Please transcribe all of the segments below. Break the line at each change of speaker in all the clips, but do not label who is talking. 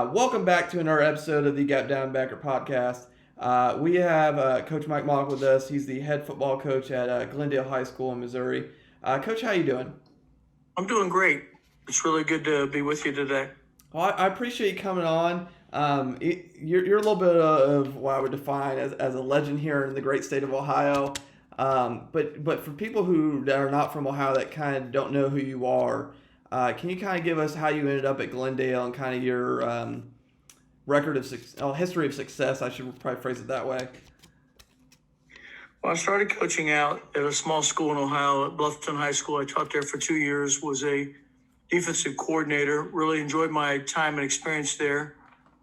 Welcome back to another episode of the Gap Down Backer podcast. We have Coach Mike Mauk with us. He's the head football coach at Glendale High School in Missouri. Coach, how you doing?
I'm doing great. It's really good to be with you today.
Well, I appreciate you coming on. You're a little bit of what I would define as a legend here in the great state of Ohio. But for people that are not from Ohio that kind of don't know who you are, can you kind of give us how you ended up at Glendale and kind of your history of success? I should probably phrase it that way.
Well, I started coaching out at a small school in Ohio at Bluffton High School. I taught there for 2 years, was a defensive coordinator, really enjoyed my time and experience there.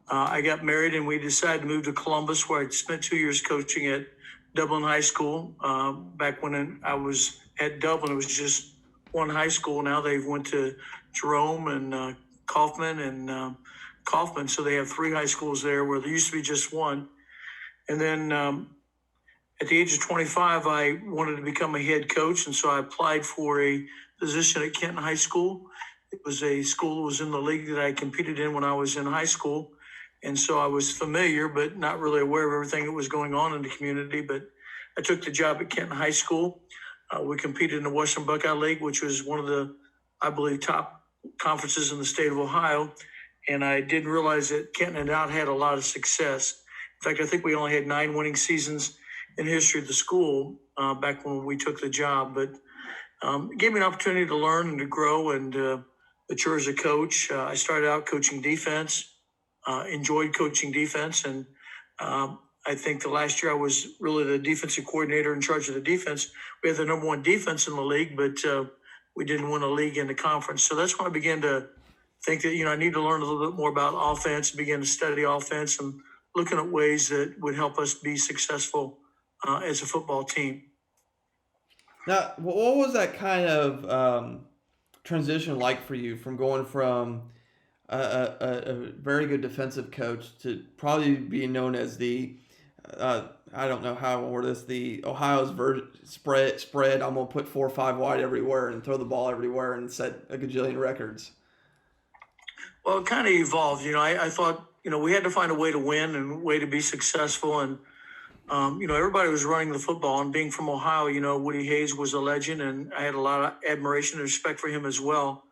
I got married and we decided to move to Columbus, where I spent 2 years coaching at Dublin High School. Back when I was at Dublin, it was just one high school. Now they've went to Jerome and Kaufman and Kaufman. So they have 3 high schools there where there used to be just one. And then at the age of 25, I wanted to become a head coach. And so I applied for a position at Kenton High School. It was a school that was in the league that I competed in when I was in high school. And so I was familiar, but not really aware of everything that was going on in the community. But I took the job at Kenton High School. We competed in the Western Buckeye League, which was one of the, I believe, top conferences in the state of Ohio. And I didn't realize that Kenton had not had a lot of success. In fact, I think we only had 9 winning seasons in the history of the school back when we took the job. But it gave me an opportunity to learn and to grow and mature as a coach. I started out coaching defense, enjoyed coaching defense. And I think the last year I was really the defensive coordinator in charge of the defense. We had the number 1 defense in the league, but we didn't win a league in the conference. So that's when I began to think that, I need to learn a little bit more about offense, began to study offense and looking at ways that would help us be successful as a football team.
Now, what was that kind of transition like for you from going from a very good defensive coach to probably being known as the I don't know how I word this, the Ohio's spread. I'm gonna put 4 or 5 wide everywhere and throw the ball everywhere and set a gajillion records.
Well, it kind of evolved. I thought we had to find a way to win and a way to be successful. And everybody was running the football, and being from Ohio, Woody Hayes was a legend, and I had a lot of admiration and respect for him as well.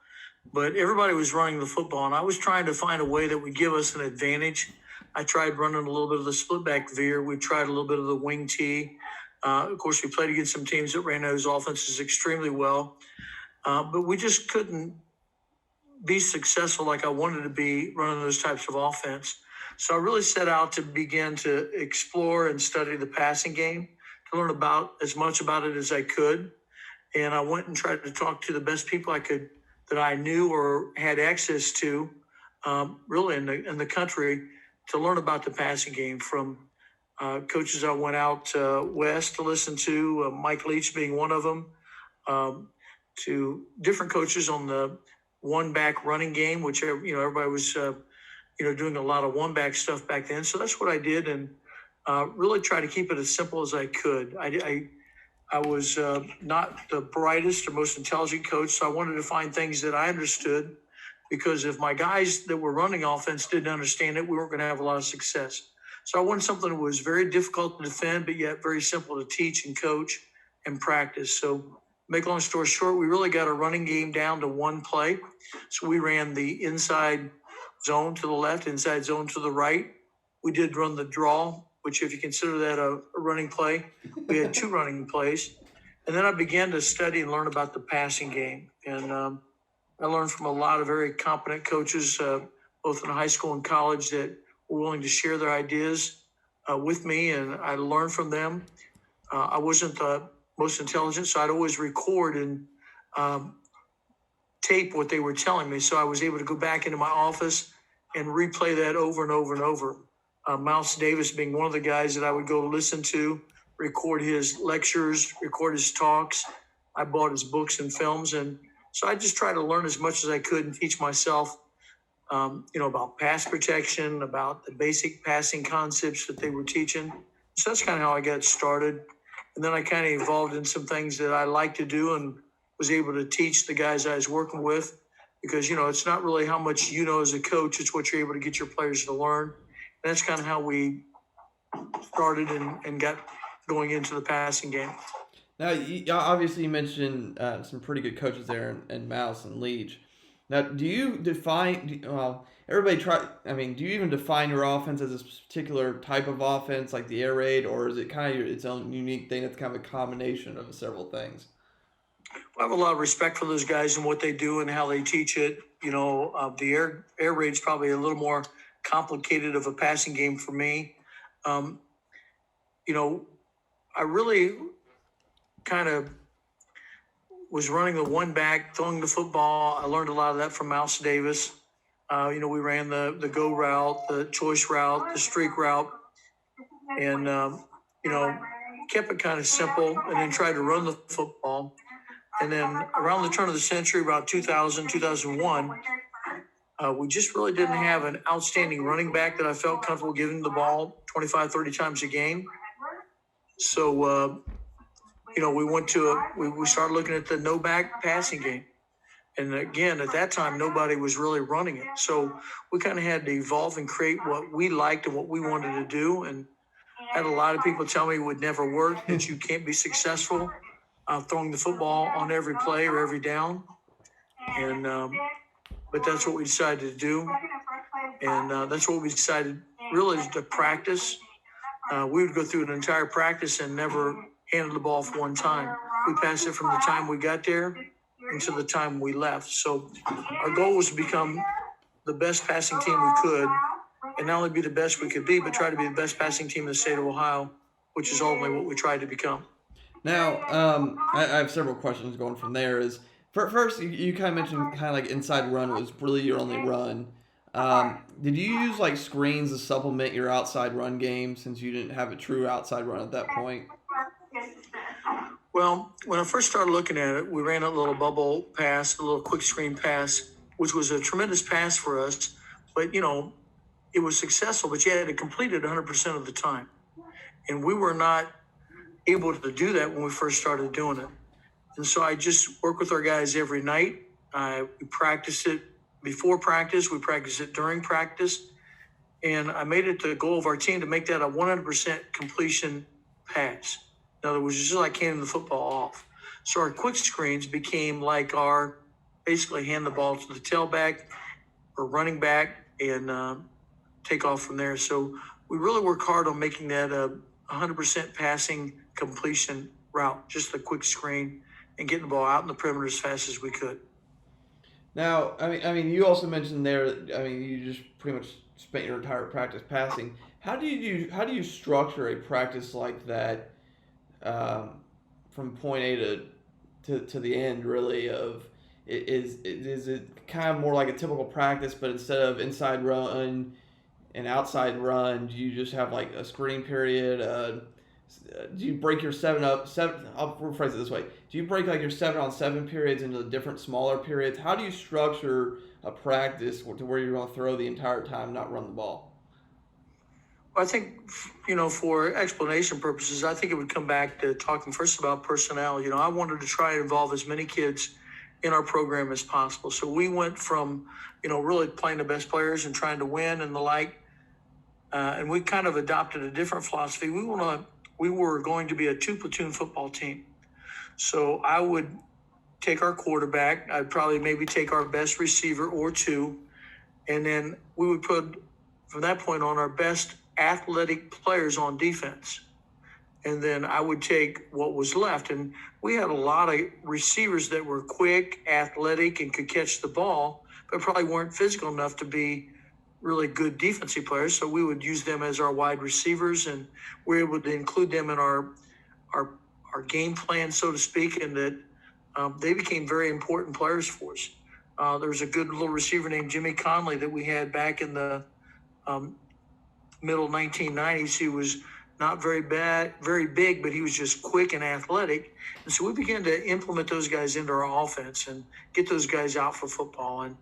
But everybody was running the football, and I was trying to find a way that would give us an advantage. I tried running a little bit of the split back veer. We tried a little bit of the wing tee. Of course, we played against some teams that ran those offenses extremely well. But we just couldn't be successful like I wanted to be running those types of offense. So I really set out to begin to explore and study the passing game, to learn about as much about it as I could. And I went and tried to talk to the best people I could that I knew or had access to, really in the country, to learn about the passing game from coaches I went out west to listen to, Mike Leach being one of them, to different coaches on the one-back running game, which everybody was doing a lot of one-back stuff back then. So that's what I did, and really try to keep it as simple as I could. I was not the brightest or most intelligent coach, so I wanted to find things that I understood, because if my guys that were running offense didn't understand it, we weren't going to have a lot of success. So I wanted something that was very difficult to defend, but yet very simple to teach and coach and practice. So make a long story short, we really got a running game down to one play. So we ran the inside zone to the left, inside zone to the right. We did run the draw, which if you consider that a running play, we had 2 running plays. And then I began to study and learn about the passing game. And I learned from a lot of very competent coaches, both in high school and college, that were willing to share their ideas with me, and I learned from them. I wasn't the most intelligent, so I'd always record and tape what they were telling me. So I was able to go back into my office and replay that over and over and over. Mouse Davis being one of the guys that I would go listen to, record his lectures, record his talks. I bought his books and films, and so I just tried to learn as much as I could and teach myself, about pass protection, about the basic passing concepts that they were teaching. So that's kind of how I got started. And then I kind of evolved in some things that I like to do and was able to teach the guys I was working with because, it's not really how much you know as a coach, it's what you're able to get your players to learn. And that's kind of how we started and got going into the passing game.
Now, obviously, you mentioned some pretty good coaches there in Mouse and Leach. Now, do you define? Well, everybody try. I mean, do you even define your offense as a particular type of offense, like the air raid, or is it kind of its own unique thing that's kind of a combination of several things?
I have a lot of respect for those guys and what they do and how they teach it. The air raid's probably a little more complicated of a passing game for me. Um, I really kind of was running the one back, throwing the football. I learned a lot of that from Mouse Davis. We ran the go route, the choice route, the streak route, and kept it kind of simple, and then tried to run the football. And then around the turn of the century, about 2000, 2001, we just really didn't have an outstanding running back that I felt comfortable giving the ball 25, 30 times a game. So, we started looking at the no back passing game. And again, at that time, nobody was really running it. So we kind of had to evolve and create what we liked and what we wanted to do. And I had a lot of people tell me it would never work, that you can't be successful throwing the football on every play or every down. And but that's what we decided to do. And that's what we decided really is to practice. We would go through an entire practice and never handle the ball for one time. We passed it from the time we got there until the time we left. So our goal was to become the best passing team we could, and not only be the best we could be, but try to be the best passing team in the state of Ohio, which is ultimately what we tried to become.
Now, I have several questions going from there. First, you kind of mentioned kind of like inside run was really your only run. Did you use like screens to supplement your outside run game since you didn't have a true outside run at that point?
Well, when I first started looking at it, we ran a little bubble pass, a little quick screen pass, which was a tremendous pass for us. But, it was successful, but you had to complete it 100% of the time. And we were not able to do that when we first started doing it. And so I just work with our guys every night. We practiced it before practice. We practiced it during practice. And I made it the goal of our team to make that a 100% completion pass. In other words, just like handing the football off. So our quick screens became like our basically hand the ball to the tailback or running back and take off from there. So we really work hard on making that a 100% passing completion route, just a quick screen and getting the ball out in the perimeter as fast as we could.
Now, you also mentioned there. You just pretty much spent your entire practice passing. How do you structure a practice like that from point A to the end? Really, is it kind of more like a typical practice, but instead of inside run and outside run, do you just have like a screen period? Do you break your seven? I'll rephrase it this way. Do you break like your 7-on-7 periods into different smaller periods? How do you structure a practice to where you're going to throw the entire time, not run the ball?
Well, I think, for explanation purposes, I think it would come back to talking first about personnel. I wanted to try and involve as many kids in our program as possible. So we went from, really playing the best players and trying to win and the like. And we kind of adopted a different philosophy. We were going to be a 2-platoon football team. So I would take our quarterback. I'd probably maybe take our best receiver or two. And then we would put, from that point on, our best athletic players on defense. And then I would take what was left. And we had a lot of receivers that were quick, athletic, and could catch the ball, but probably weren't physical enough to be really good defensive players. So we would use them as our wide receivers, and we were able to include them in our game plan, so to speak, and that they became very important players for us. There was a good little receiver named Jimmy Conley that we had back in the middle 1990s. He was not very big, but he was just quick and athletic. And so we began to implement those guys into our offense and get those guys out for football. And,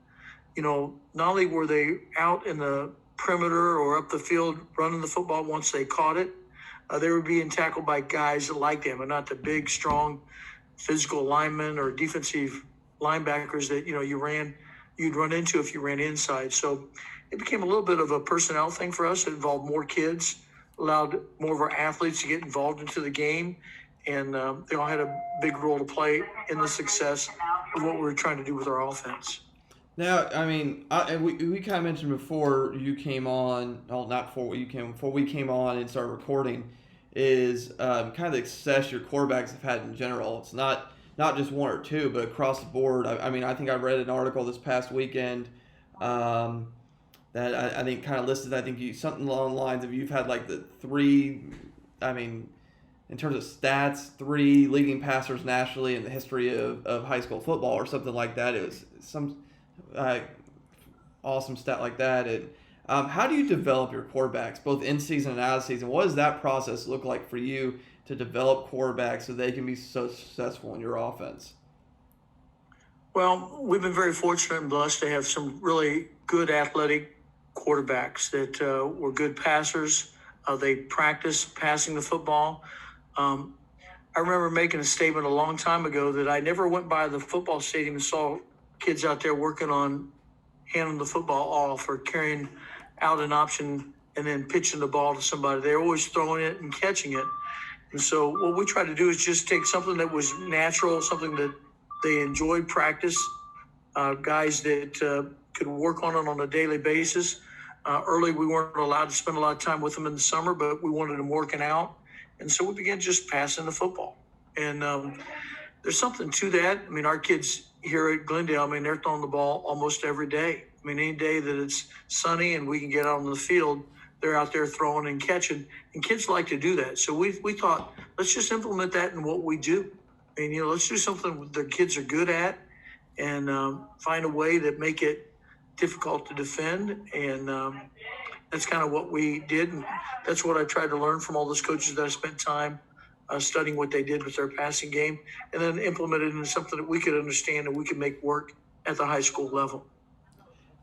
not only were they out in the perimeter or up the field running the football once they caught it, they were being tackled by guys like them and not the big, strong, physical linemen or defensive linebackers that, you ran you'd run into if you ran inside. So it became a little bit of a personnel thing for us. It involved more kids, allowed more of our athletes to get involved into the game, and they all had a big role to play in the success of what we were trying to do with our offense.
Now, I mean, we kind of mentioned before you came on, well, not before we came on and started recording, is kind of the success your quarterbacks have had in general. It's not just one or two, but across the board. I mean, I think I read an article this past weekend um, that I think kind of listed. I think you something along the lines of you've had like the three. I mean, in terms of stats, three leading passers nationally in the history of high school football, or something like that. It was some uh, awesome stat like that. How do you develop your quarterbacks, both in season and out of season? What does that process look like for you to develop quarterbacks so they can be so successful in your offense?
Well, we've been very fortunate and blessed to have some really good athletic quarterbacks that were good passers. They practice passing the football. Um, I remember making a statement a long time ago that I never went by the football stadium and saw kids out there working on handing the football off or carrying out an option and then pitching the ball to somebody. They're always throwing it and catching it. And so what we try to do is just take something that was natural, something that they enjoyed practice, guys that could work on it on a daily basis. Early, we weren't allowed to spend a lot of time with them in the summer, but we wanted them working out. And so we began just passing the football. And there's something to that. I mean, our kids here at Glendale, I mean, they're throwing the ball almost every day. I mean, any day that it's sunny and we can get out on the field, they're out there throwing and catching. And kids like to do that. So we thought, let's just implement that in what we do. I mean, let's do something the kids are good at and find a way that make it difficult to defend. And that's kind of what we did. And that's what I tried to learn from all those coaches that I spent time studying what they did with their passing game and then implement it into something that we could understand and we could make work at the high school level.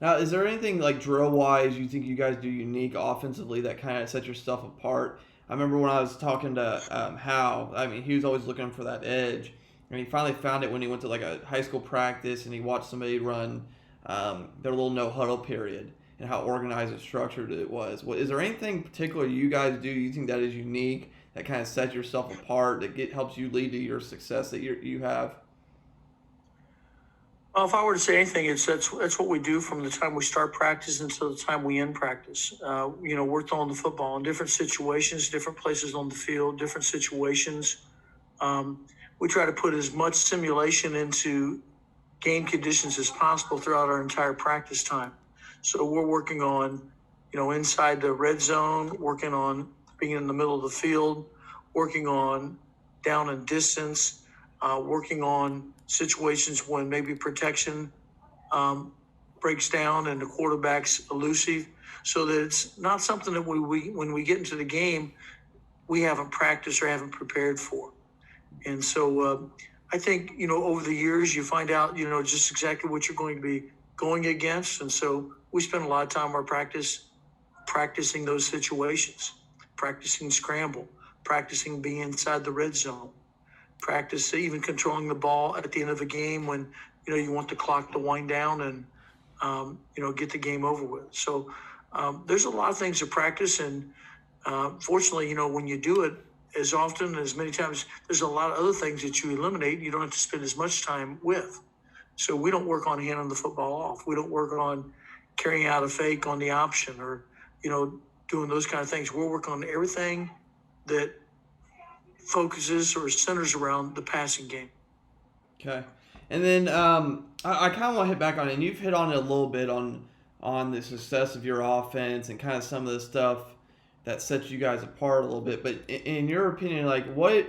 Now, is there anything like drill wise you think you guys do unique offensively that kind of sets yourself apart? I remember when I was talking to Hal. I mean, he was always looking for that edge, and he finally found it when he went to like a high school practice and he watched somebody run their little no huddle period and how organized and structured it was. Is there anything particular you guys do you think that is unique that kind of sets yourself apart that helps you lead to your success that you have?
Well, if I were to say anything, that's what we do from the time we start practice until the time we end practice. We're throwing the football in different situations, different places on the field, different situations. We try to put as much simulation into game conditions as possible throughout our entire practice time. So we're working on, inside the red zone, working on being in the middle of the field, working on down and distance, working on situations when maybe protection breaks down and the quarterback's elusive, so that it's not something that when we get into the game, we haven't practiced or haven't prepared for. And so I think, over the years, you find out, just exactly what you're going to be going against. And so we spend a lot of time in our practicing those situations, practicing scramble, practicing being inside the red zone, practice even controlling the ball at the end of a game when, you want the clock to wind down and, get the game over with. So there's a lot of things to practice. And fortunately, when you do it as often, as many times, there's a lot of other things that you eliminate. You don't have to spend as much time with. So we don't work on handing the football off. We don't work on carrying out a fake on the option or, doing those kind of things. We'll work on everything that focuses or centers around the passing game.
Okay. And then I kind of want to hit back on it, and you've hit on it a little bit on the success of your offense and kind of some of the stuff that sets you guys apart a little bit. But in your opinion, like what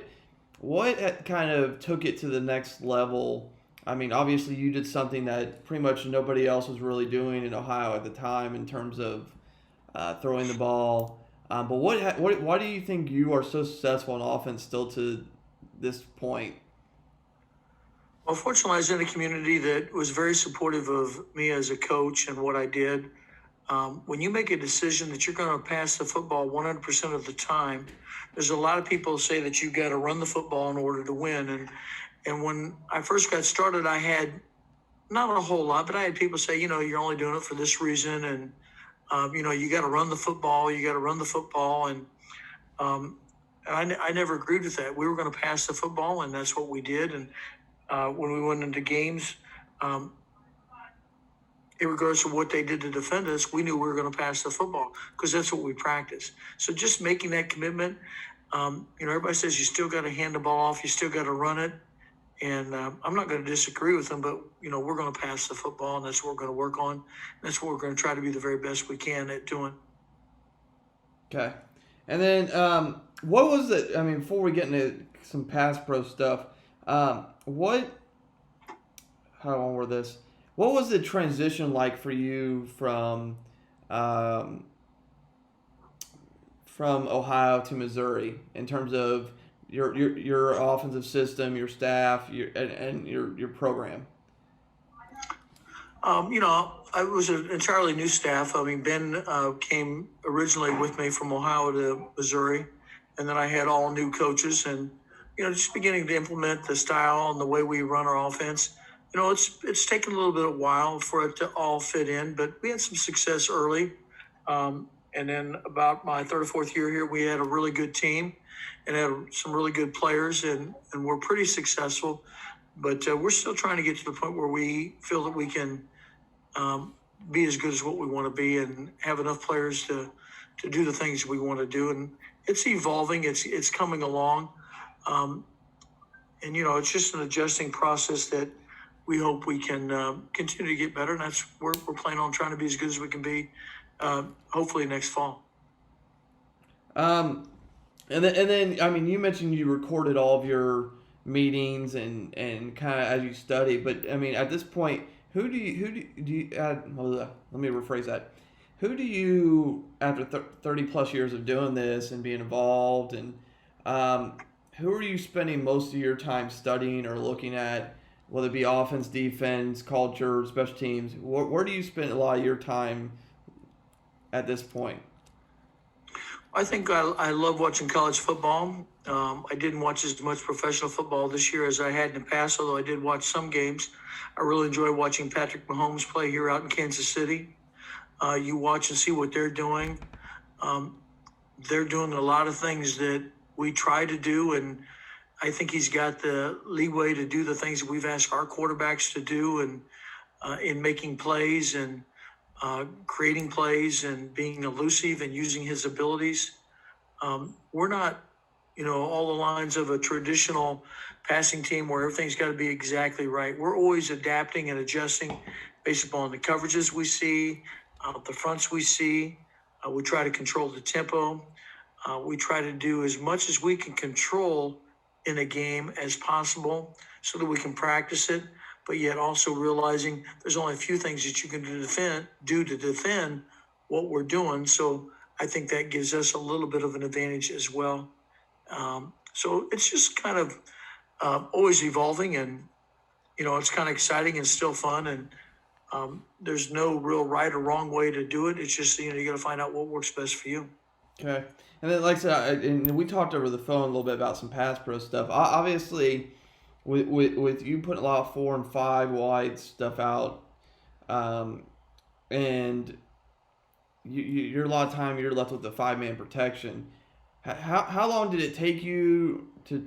kind of took it to the next level? I mean, obviously you did something that pretty much nobody else was really doing in Ohio at the time in terms of throwing the ball. But why do you think you are so successful in offense still to this point?
Well, fortunately, I was in a community that was very supportive of me as a coach and what I did. When you make a decision that you're going to pass the football 100% of the time, there's a lot of people who say that you've got to run the football in order to win. And when I first got started, I had not a whole lot, but I had people say, you're only doing it for this reason, and you got to run the football. You got to run the football, and um, I never agreed with that. We were going to pass the football, and that's what we did. And when we went into games, um, regardless of what they did to defend us, we knew we were going to pass the football because that's what we practice. So just making that commitment, everybody says you still got to hand the ball off, you still got to run it. And I'm not going to disagree with them, but, we're going to pass the football, and that's what we're going to work on. That's what we're going to try to be the very best we can at doing.
Okay. And then what was it? I mean, before we get into some pass pro stuff, what? How do I word this? What was the transition like for you um, from Ohio to Missouri in terms of your offensive system, your staff, and your program?
I was an entirely new staff. I mean, Ben came originally with me from Ohio to Missouri, and then I had all new coaches, and just beginning to implement the style and the way we run our offense. It's taken a little bit of while for it to all fit in, but we had some success early. And then about my third or fourth year here, we had a really good team and had some really good players, and we're pretty successful. But we're still trying to get to the point where we feel that we can be as good as what we want to be and have enough players to do the things we want to do. And it's evolving. It's coming along. And it's just an adjusting process that we hope we can continue to get better. And that's we're planning on trying to be as good as we can be, hopefully next fall.
And then I mean, you mentioned you recorded all of your meetings and kind of as you study, but I mean, at this point, let me rephrase that. Who do you, after 30 plus years of doing this and being involved, and who are you spending most of your time studying or looking at, whether it be offense, defense, culture, special teams? Where do you spend a lot of your time at this point?
I think I love watching college football. I didn't watch as much professional football this year as I had in the past, although I did watch some games. I really enjoy watching Patrick Mahomes play here out in Kansas City. You watch and see what they're doing. Um, they're doing a lot of things that we try to do, and I think he's got the leeway to do the things that we've asked our quarterbacks to do, and in making plays and creating plays and being elusive and using his abilities. We're not, all the lines of a traditional passing team where everything's got to be exactly right. We're always adapting and adjusting based upon the coverages we see, the fronts we see. We try to control the tempo. We try to do as much as we can control in a game as possible so that we can practice it, but yet also realizing there's only a few things that you can do to defend what we're doing. So I think that gives us a little bit of an advantage as well. So it's just kind of always evolving, and it's kind of exciting and still fun. And there's no real right or wrong way to do it. It's just you got to find out what works best for you.
Okay. And then, like I said, and we talked over the phone a little bit about some pass pro stuff. Obviously, with you putting a lot of 4 and 5 wide stuff out, and you're a lot of time you're left with the 5-man protection. How long did it take you to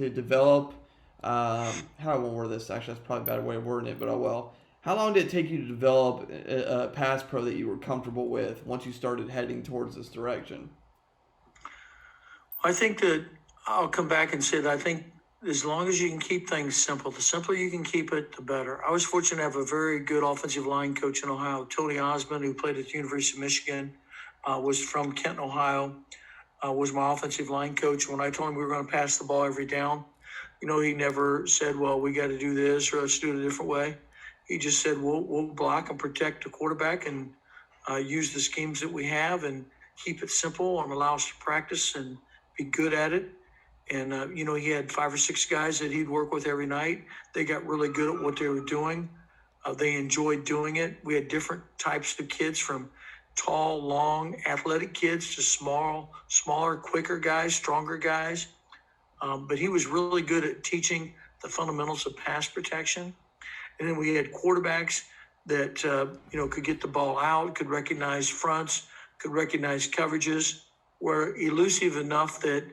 develop? How do I want to word this? Actually, that's probably a bad way of wording it, but oh well. How long did it take you to develop a pass pro that you were comfortable with once you started heading towards this direction?
I think that I'll come back and say that I think as long as you can keep things simple, the simpler you can keep it, the better. I was fortunate to have a very good offensive line coach in Ohio, Tony Osmond, who played at the University of Michigan, was from Kenton, Ohio, was my offensive line coach. When I told him we were going to pass the ball every down, he never said, well, we got to do this or let's do it a different way. He just said, we'll block and protect the quarterback and use the schemes that we have and keep it simple and allow us to practice and be good at it. And, he had 5 or 6 guys that he'd work with every night. They got really good at what they were doing. They enjoyed doing it. We had different types of kids, from tall, long, athletic kids to smaller, quicker guys, stronger guys. But he was really good at teaching the fundamentals of pass protection. And then we had quarterbacks that, could get the ball out, could recognize fronts, could recognize coverages, were elusive enough that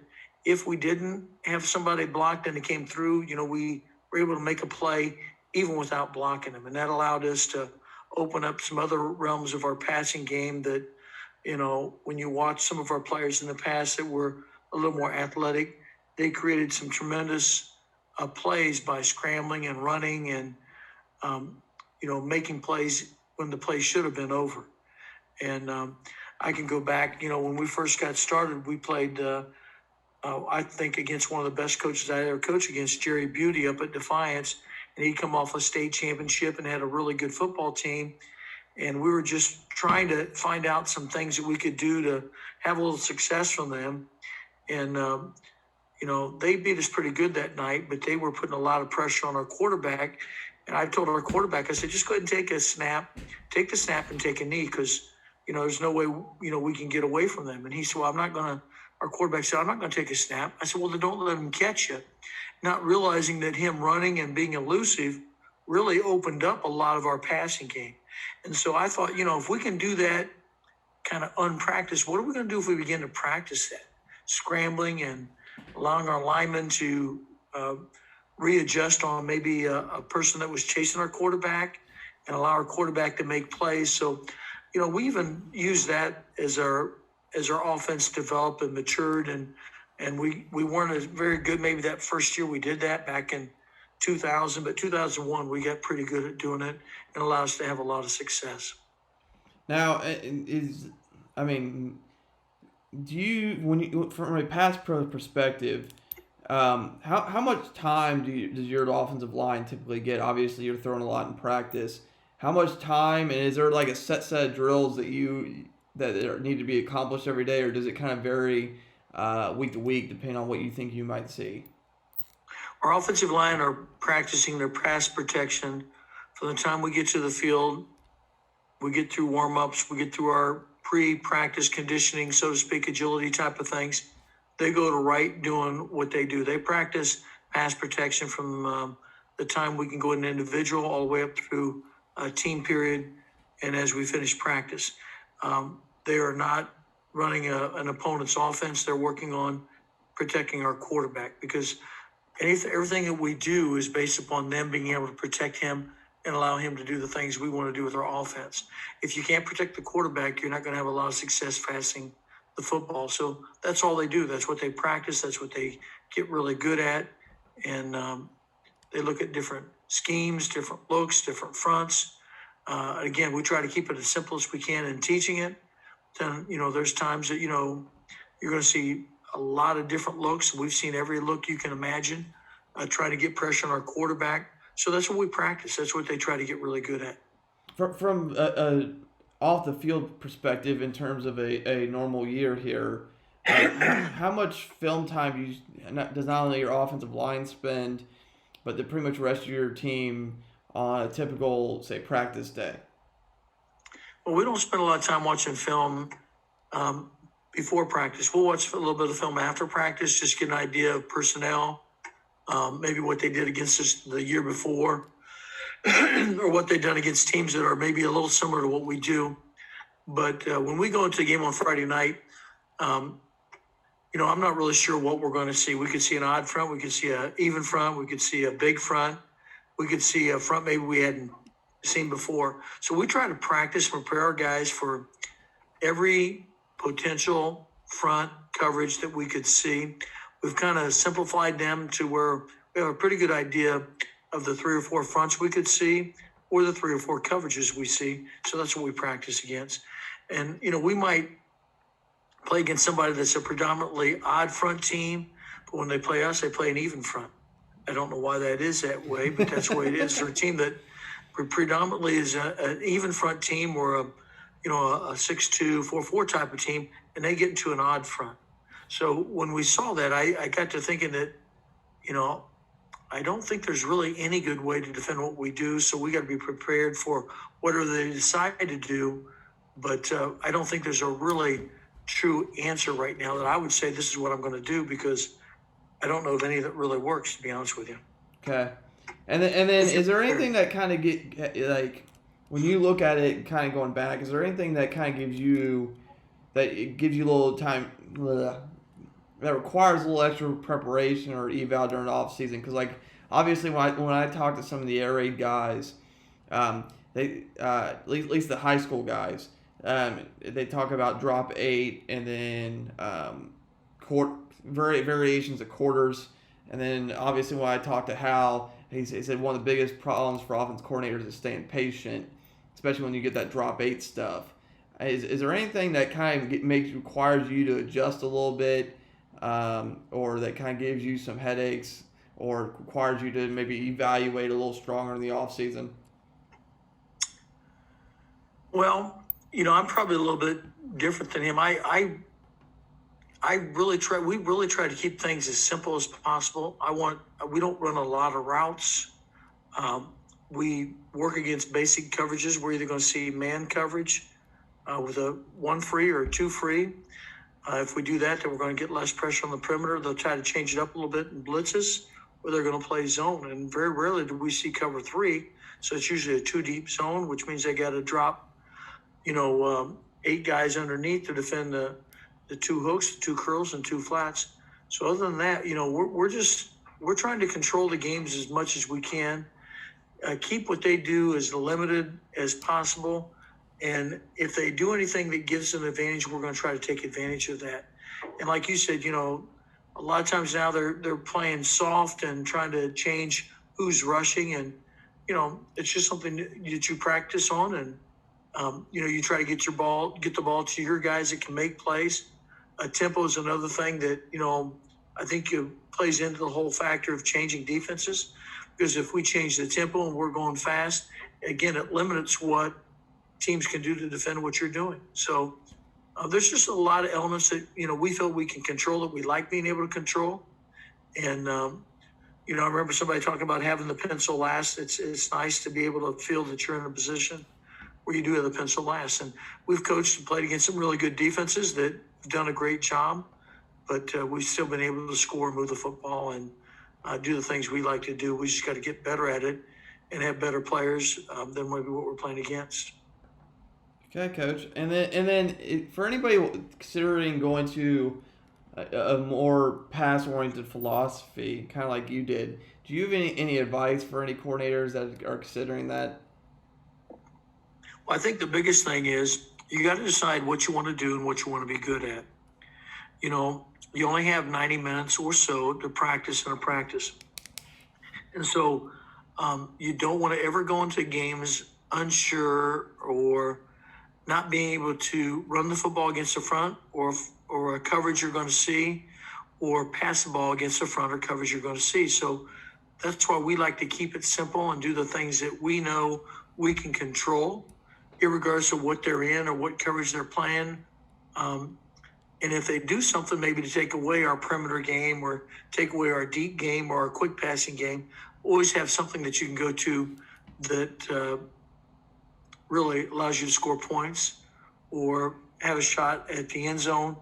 if we didn't have somebody blocked and it came through, we were able to make a play even without blocking them. And that allowed us to open up some other realms of our passing game that, when you watch some of our players in the past that were a little more athletic, they created some tremendous plays by scrambling and running and, making plays when the play should have been over. And I can go back, when we first got started, we played, I think, against one of the best coaches I ever coached against, Jerry Beauty up at Defiance. And he'd come off a state championship and had a really good football team. And we were just trying to find out some things that we could do to have a little success from them. And, they beat us pretty good that night, but they were putting a lot of pressure on our quarterback. And I told our quarterback, I said, just go ahead and take the snap and take a knee because, there's no way, we can get away from them. And he said, well, our quarterback said, I'm not going to take a snap. I said, well, then don't let him catch you. Not realizing that him running and being elusive really opened up a lot of our passing game. And so I thought, if we can do that kind of unpracticed, what are we going to do if we begin to practice that? Scrambling and allowing our linemen to readjust on maybe a person that was chasing our quarterback and allow our quarterback to make plays. So, we even used that as our offense developed and matured, and we weren't as very good maybe that first year we did that back in 2000, but 2001 we got pretty good at doing it and allowed us to have a lot of success.
Now, do you, from a pass pro perspective, how much time does your offensive line typically get? Obviously, you're throwing a lot in practice. How much time, and is there like a set of drills that need to be accomplished every day, or does it kind of vary week to week depending on what you think you might see?
Our offensive line are practicing their pass protection from the time we get to the field. We get through warm-ups, we get through our pre-practice conditioning, so to speak, agility type of things. They go to right doing what they do. They practice pass protection from the time we can go in individual all the way up through a team period and as we finish practice. They are not running an opponent's offense. They're working on protecting our quarterback because everything that we do is based upon them being able to protect him and allow him to do the things we want to do with our offense. If you can't protect the quarterback, you're not going to have a lot of success passing the football. So that's all they do. That's what they practice. That's what they get really good at. And they look at different schemes, different looks, different fronts. Again, we try to keep it as simple as we can in teaching it. Then, there's times that, you're going to see a lot of different looks. We've seen every look you can imagine. Try to get pressure on our quarterback. So that's what we practice. That's what they try to get really good at.
From a off the field perspective, in terms of a normal year here, how much film time does not only your offensive line spend, but the pretty much rest of your team on a typical, say, practice day?
Well, we don't spend a lot of time watching film before practice. We'll watch a little bit of film after practice, just get an idea of personnel, maybe what they did against us the year before, or what they've done against teams that are maybe a little similar to what we do. But when we go into a game on Friday night, I'm not really sure what we're going to see. We could see an odd front. We could see an even front. We could see a big front. We could see a front maybe we hadn't seen before. So we try to practice and prepare our guys for every potential front coverage that we could see. We've kind of simplified them to where we have a pretty good idea of the 3 or 4 fronts we could see or the 3 or 4 coverages we see. So that's what we practice against. And, we might play against somebody that's a predominantly odd front team, but when they play us, they play an even front. I don't know why that is that way, but that's the way it is. They're a team that predominantly is an even front team or a 6-2, 4-4 type of team, and they get into an odd front. So when we saw that, I got to thinking that, I don't think there's really any good way to defend what we do. So we got to be prepared for whatever they decide to do. But I don't think there's a really true answer right now that I would say this is what I'm going to do, because I don't know of any that really works, to be honest with you.
Okay. And then is there anything that kind of get like when you look at it, kind of going back? Is there anything that kind of gives you a little time that requires a little extra preparation or eval during the off season? Because like obviously when I talk to some of the air raid guys, they at least the high school guys, they talk about drop 8 and then variations of quarters, and then obviously when I talked to Hal, he said one of the biggest problems for offense coordinators is staying patient, especially when you get that drop 8 stuff. Is there anything that kind of requires you to adjust a little bit, or that kind of gives you some headaches, or requires you to maybe evaluate a little stronger in the off season?
Well, I'm probably a little bit different than him. I really try. We really try to keep things as simple as possible. We don't run a lot of routes. We work against basic coverages. We're either going to see man coverage with a 1 free or 2 free. If we do that, then we're going to get less pressure on the perimeter. They'll try to change it up a little bit in blitzes, or they're going to play zone. And very rarely do we see cover 3. So it's usually a 2 deep zone, which means they got to drop 8 guys underneath to defend the 2 hooks, 2 curls, and 2 flats. So other than that, we're trying to control the games as much as we can, keep what they do as limited as possible. And if they do anything that gives an advantage, we're going to try to take advantage of that. And like you said, a lot of times now they're playing soft and trying to change who's rushing, and it's just something that you practice on, and you try to get the ball to your guys that can make plays. Tempo is another thing that, I think it plays into the whole factor of changing defenses, because if we change the tempo and we're going fast, again, it limits what teams can do to defend what you're doing. So there's just a lot of elements that, we feel we can control, that we like being able to control. And, I remember somebody talking about having the pencil last. It's nice to be able to feel that you're in a position where you do have the pencil last. And we've coached and played against some really good defenses that have done a great job, but we've still been able to score, move the football, and do the things we like to do. We just got to get better at it and have better players than maybe what we're playing against.
Okay, Coach. And then for anybody considering going to a more pass-oriented philosophy, kind of like you did, do you have any advice for any coordinators that are considering that?
Well, I think the biggest thing is you got to decide what you want to do and what you want to be good at. You only have 90 minutes or so to practice in a practice. And so you don't want to ever go into games unsure or not being able to run the football against the front or a coverage you're going to see, or pass the ball against the front or coverage you're going to see. So that's why we like to keep it simple and do the things that we know we can control, irregardless of what they're in or what coverage they're playing. And if they do something maybe to take away our perimeter game or take away our deep game or our quick passing game, always have something that you can go to that really allows you to score points or have a shot at the end zone.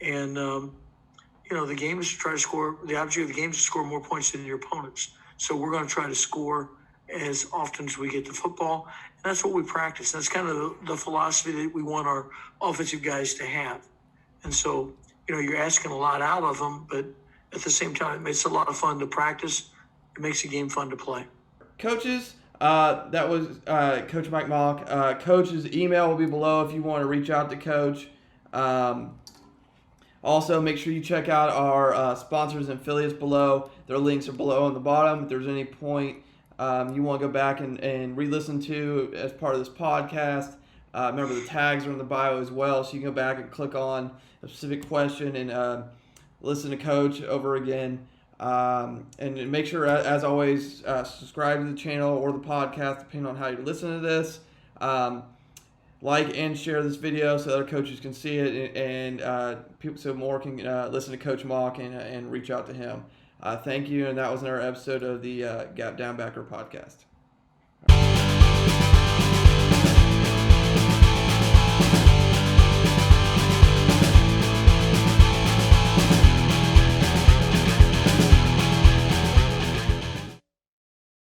And, the game is to try to score. The object of the game is to score more points than your opponents. So we're going to try to score as often as we get the football. And that's what we practice. That's kind of the philosophy that we want our offensive guys to have. And so, you're asking a lot out of them, but at the same time, it makes it a lot of fun to practice. It makes the game fun to play.
Coaches, that was Coach Mike Mauk. Coach's email will be below if you want to reach out to Coach. Also, make sure you check out our sponsors and affiliates below. Their links are below on the bottom. If there's any point you want to go back and re-listen to as part of this podcast, remember the tags are in the bio as well, so you can go back and click on a specific question and listen to Coach over again. And make sure, as always, subscribe to the channel or the podcast, depending on how you listen to this. Like and share this video so other coaches can see it, and people so more can listen to Coach Mauk and reach out to him. Thank you, and that was another episode of the Gap Down Backer podcast.